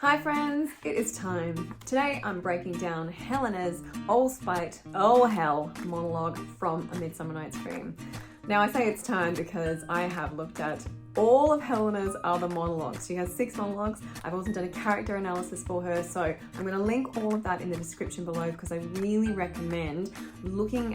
Hi friends, it is time. Today I'm breaking down Helena's "Oh Spite, Oh Hell" monologue from A Midsummer Night's Dream. Now I say it's time because I have looked at all of Helena's other monologues. She has 6 monologues. I've also done a character analysis for her, so I'm going to link all of that in the description below because I really recommend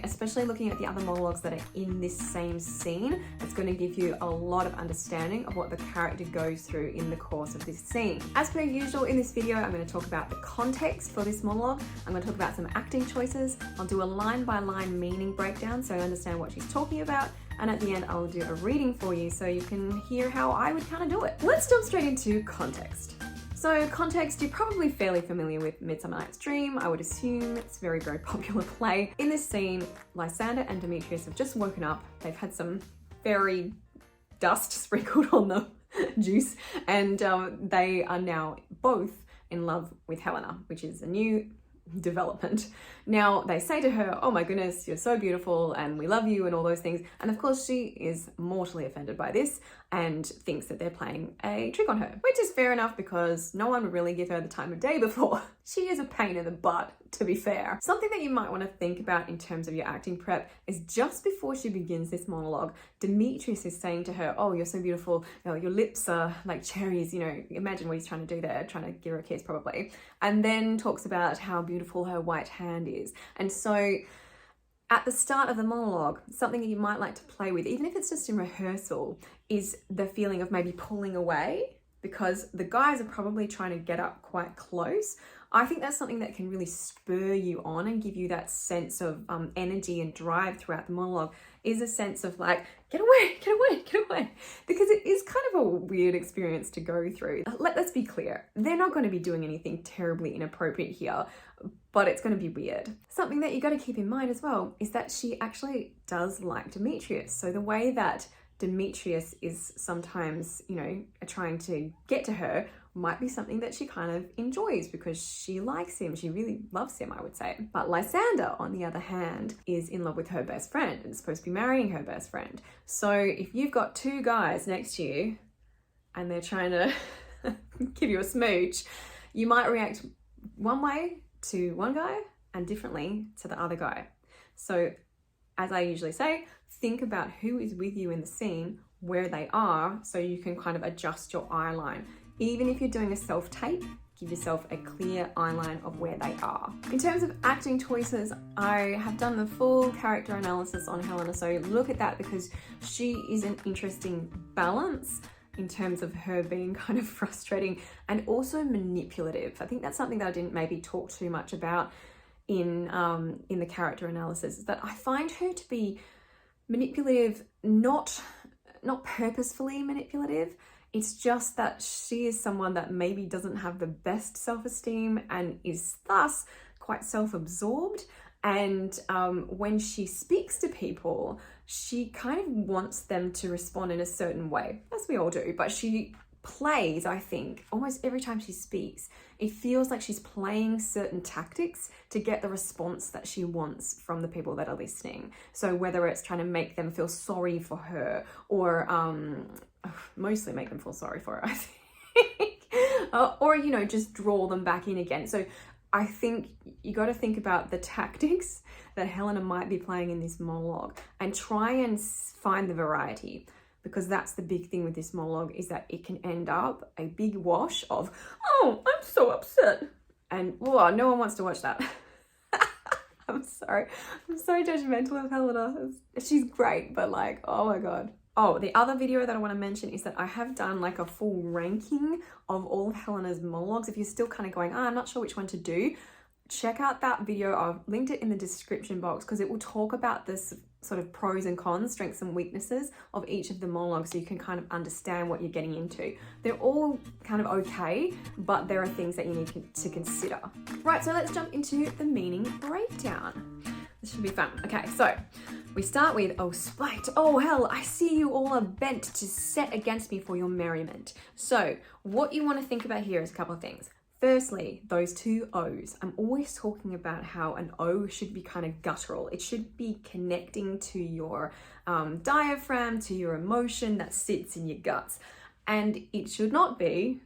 especially looking at the other monologues that are in this same scene. It's going to give you a lot of understanding of what the character goes through in the course of this scene. As per usual in this video, I'm going to talk about the context for this monologue. I'm going to talk about some acting choices. I'll do a line-by-line meaning breakdown so you understand what she's talking about. And at the end, I'll do a reading for you so you can hear how I would kind of do it. Let's jump straight into context. So context, you're probably fairly familiar with Midsummer Night's Dream. I would assume it's a very, very popular play. In this scene, Lysander and Demetrius have just woken up. They've had some fairy dust sprinkled on the juice, and they are now both in love with Helena, which is a new development. Now they say to her, "Oh my goodness, you're so beautiful and we love you," and all those things, and of course she is mortally offended by this and thinks that they're playing a trick on her, which is fair enough because no one would really give her the time of day before. She is a pain in the butt, to be fair. Something that you might want to think about in terms of your acting prep is just before she begins this monologue, Demetrius is saying to her, "Oh, you're so beautiful, your lips are like cherries," imagine what he's trying to do there, trying to give her a kiss probably, and then talks about how beautiful her white hand is. And so at the start of the monologue, something that you might like to play with, even if it's just in rehearsal, is the feeling of maybe pulling away because the guys are probably trying to get up quite close. I think that's something that can really spur you on and give you that sense of energy and drive throughout the monologue, is a sense of like, get away, get away, get away. Because it is kind of a weird experience to go through. Let's be clear, they're not going to be doing anything terribly inappropriate here, but it's going to be weird. Something that you got to keep in mind as well is that she actually does like Demetrius. So the way that Demetrius is sometimes, trying to get to her might be something that she kind of enjoys because she likes him. She really loves him, I would say. But Lysander, on the other hand, is in love with her best friend and is supposed to be marrying her best friend. So if you've got 2 guys next to you and they're trying to give you a smooch, you might react one way to one guy and differently to the other guy. So as I usually say, think about who is with you in the scene, where they are, so you can kind of adjust your eye line. Even if you're doing a self-tape, give yourself a clear eye line of where they are. In terms of acting choices, I have done the full character analysis on Helena, so look at that because she is an interesting balance in terms of her being kind of frustrating and also manipulative. I think that's something that I didn't maybe talk too much about in the character analysis, is that I find her to be manipulative, not purposefully manipulative. It's just that she is someone that maybe doesn't have the best self-esteem and is thus quite self-absorbed. And when she speaks to people, she kind of wants them to respond in a certain way, as we all do. But she plays, I think, almost every time she speaks, it feels like she's playing certain tactics to get the response that she wants from the people that are listening. So whether it's trying to make them feel sorry for her or mostly make them feel sorry for her, I think, or, just draw them back in again. So I think you got to think about the tactics that Helena might be playing in this monologue and try and find the variety, because that's the big thing with this monologue, is that it can end up a big wash of, "Oh, I'm so upset." And no one wants to watch that. I'm sorry. I'm so judgmental of Helena. She's great, but like, oh my God. Oh, the other video that I want to mention is that I have done like a full ranking of all of Helena's monologues. If you're still kind of going, I'm not sure which one to do, check out that video. I've linked it in the description box because it will talk about this sort of pros and cons, strengths and weaknesses of each of the monologues so you can kind of understand what you're getting into. They're all kind of okay, but there are things that you need to consider. Right, so let's jump into the meaning breakdown. This should be fun. Okay, so we start with, "Oh spite, oh hell, I see you all are bent to set against me for your merriment." So what you want to think about here is a couple of things. Firstly, those 2 O's. I'm always talking about how an O should be kind of guttural. It should be connecting to your diaphragm, to your emotion that sits in your guts. And it should not be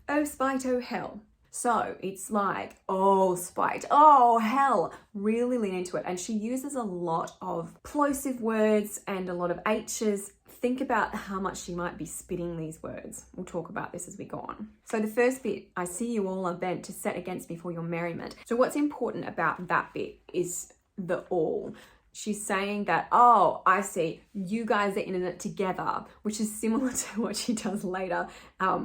Oh, spite, oh, hell. So it's like, oh, spite, oh, hell. Really lean into it. And she uses a lot of plosive words and a lot of H's. Think about how much she might be spitting these words. We'll talk about this as we go on. So the first bit, I see you all are bent to set against me for your merriment. So what's important about that bit is the all. She's saying that, oh, I see, you guys are in it together, which is similar to what she does later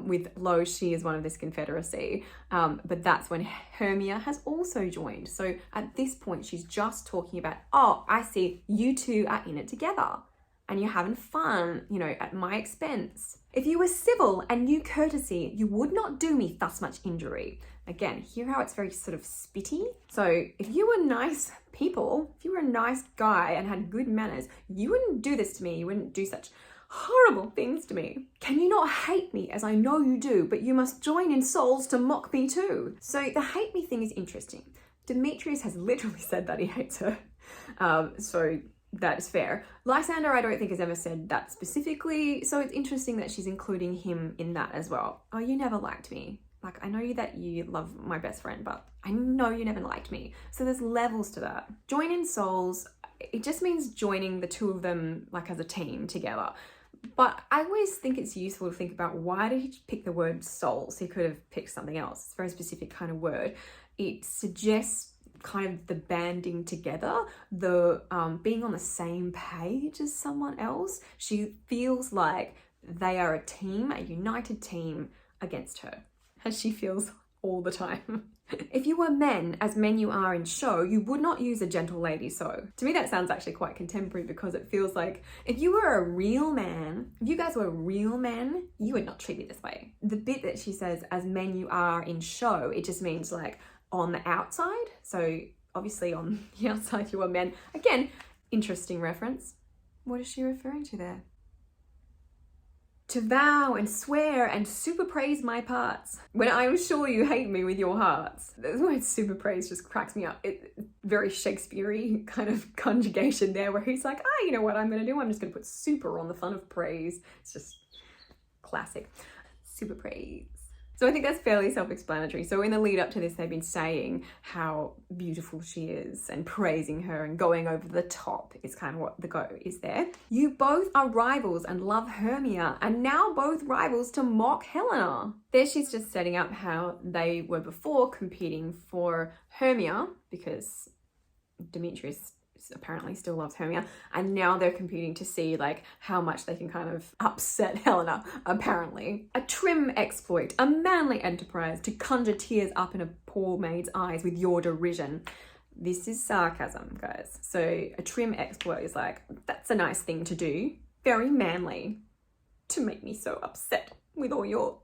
with Lo. She is one of this confederacy, but that's when Hermia has also joined. So at this point, she's just talking about, oh, I see, you two are in it together and you're having fun, you know, at my expense. If you were civil and knew courtesy, you would not do me thus much injury. Again, hear how it's very sort of spitty? So if you were nice people, if you were a nice guy and had good manners, you wouldn't do this to me. You wouldn't do such horrible things to me. Can you not hate me as I know you do, but you must join in souls to mock me too? So the hate me thing is interesting. Demetrius has literally said that he hates her. So that is fair. Lysander, I don't think has ever said that specifically. So it's interesting that she's including him in that as well. Oh, you never liked me. Like, I know that you love my best friend, but I know you never liked me. So there's levels to that. Join in souls, it just means joining the two of them like as a team together. But I always think it's useful to think about, why did he pick the word souls? He could have picked something else. It's a very specific kind of word. It suggests kind of the banding together, the being on the same page as someone else. She feels like they are a team, a united team against her, as she feels all the time. If you were men, as men you are in show, you would not use a gentle lady so. To me, that sounds actually quite contemporary, because it feels like if you were a real man, if you guys were real men, you would not treat me this way. The bit that she says, as men you are in show, it just means like on the outside. So obviously on the outside you are men. Again, interesting reference. What is she referring to there? To vow and swear and super praise my parts, when I am sure you hate me with your hearts. The word super praise just cracks me up. It's very Shakespeare-y kind of conjugation there, where he's like, you know what I'm gonna do? I'm just gonna put super on the front of praise. It's just classic. Super praise. So I think that's fairly self-explanatory. So in the lead up to this, they've been saying how beautiful she is and praising her and going over the top is kind of what the go is there. You both are rivals and love Hermia, and now both rivals to mock Helena. There she's just setting up how they were before competing for Hermia, because Demetrius apparently still loves Hermia, and now they're competing to see like how much they can kind of upset Helena, apparently. A trim exploit, a manly enterprise to conjure tears up in a poor maid's eyes with your derision. This is sarcasm, guys. So a trim exploit is like, that's a nice thing to do, very manly, to make me so upset with all your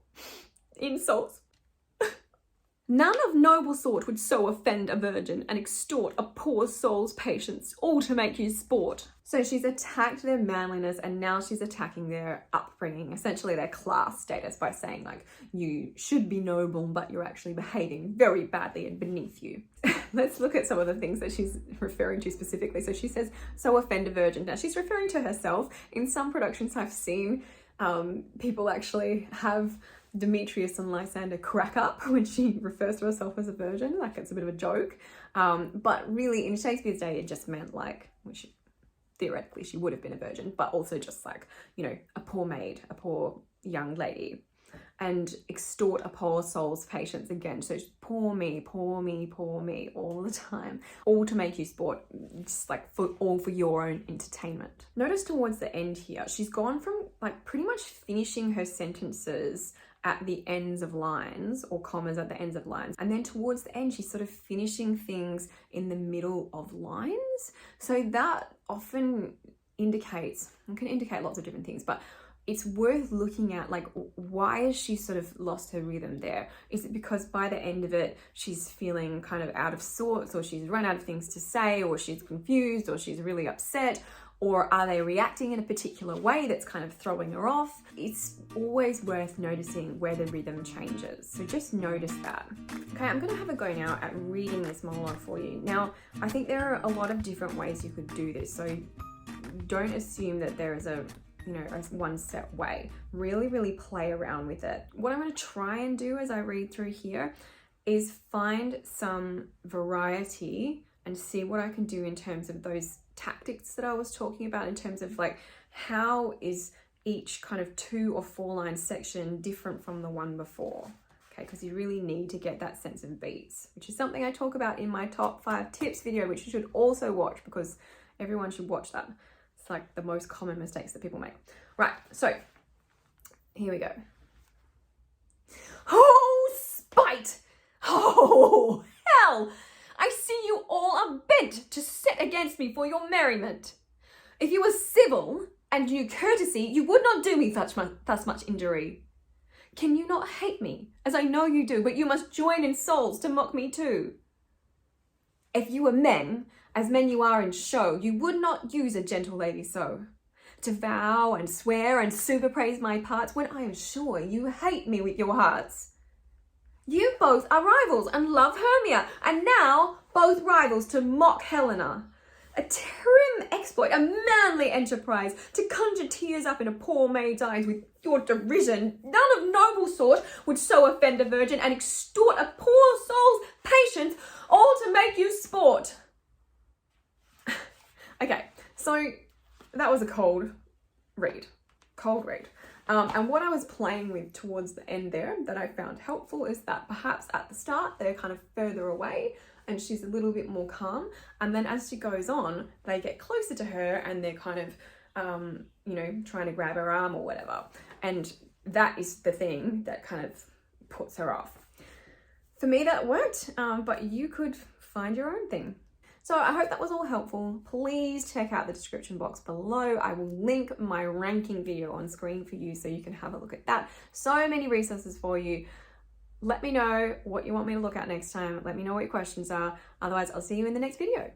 insults. None of noble sort would so offend a virgin and extort a poor soul's patience, all to make you sport. So she's attacked their manliness, and now she's attacking their upbringing, essentially their class status, by saying like, you should be noble, but you're actually behaving very badly and beneath you. Let's look at some of the things that she's referring to specifically. So she says, so offend a virgin. Now she's referring to herself. In some productions I've seen, people actually have Demetrius and Lysander crack up when she refers to herself as a virgin, like it's a bit of a joke. But really in Shakespeare's day, it just meant like, which theoretically she would have been a virgin, but also just like, you know, a poor maid, a poor young lady, and extort a poor soul's patience again. So just poor me, poor me, poor me all the time, all to make you sport, just like all for your own entertainment. Notice towards the end here, she's gone from like pretty much finishing her sentences at the ends of lines, or commas at the ends of lines, and then towards the end she's sort of finishing things in the middle of lines. So that often indicates, it can indicate lots of different things, but it's worth looking at, like, why has she sort of lost her rhythm there? Is it because by the end of it she's feeling kind of out of sorts, or she's run out of things to say, or she's confused, or she's really upset? Or are they reacting in a particular way that's kind of throwing her off? It's always worth noticing where the rhythm changes. So just notice that. Okay, I'm gonna have a go now at reading this monologue for you. Now, I think there are a lot of different ways you could do this. So don't assume that there is a you know, a one-step way. Really, really play around with it. What I'm going to try and do as I read through here is find some variety and see what I can do in terms of those tactics that I was talking about, in terms of like, how is each kind of 2 or 4 line section different from the one before? Okay, because you really need to get that sense of beats, which is something I talk about in my top 5 tips video, which you should also watch because everyone should watch that. It's like the most common mistakes that people make. Right, so here we go. Oh, spite! Oh, hell! I see you all are bent to set against me for your merriment. If you were civil and knew courtesy, you would not do me thus much injury. Can you not hate me, as I know you do, but you must join in souls to mock me too? If you were men, as men you are in show, you would not use a gentle lady so, to vow and swear and super praise my parts, when I am sure you hate me with your hearts. You both are rivals and love Hermia, and now both rivals to mock Helena. A trim exploit, a manly enterprise, to conjure tears up in a poor maid's eyes with your derision. None of noble sort would so offend a virgin and extort a poor soul's patience, all to make you sport. Okay, so that was a cold read. And what I was playing with towards the end there that I found helpful is that perhaps at the start they're kind of further away and she's a little bit more calm, and then as she goes on they get closer to her and they're kind of you know, trying to grab her arm or whatever, and that is the thing that kind of puts her off. For me that worked, but you could find your own thing. So I hope that was all helpful. Please check out the description box below. I will link my ranking video on screen for you so you can have a look at that. So many resources for you. Let me know what you want me to look at next time. Let me know what your questions are. Otherwise, I'll see you in the next video.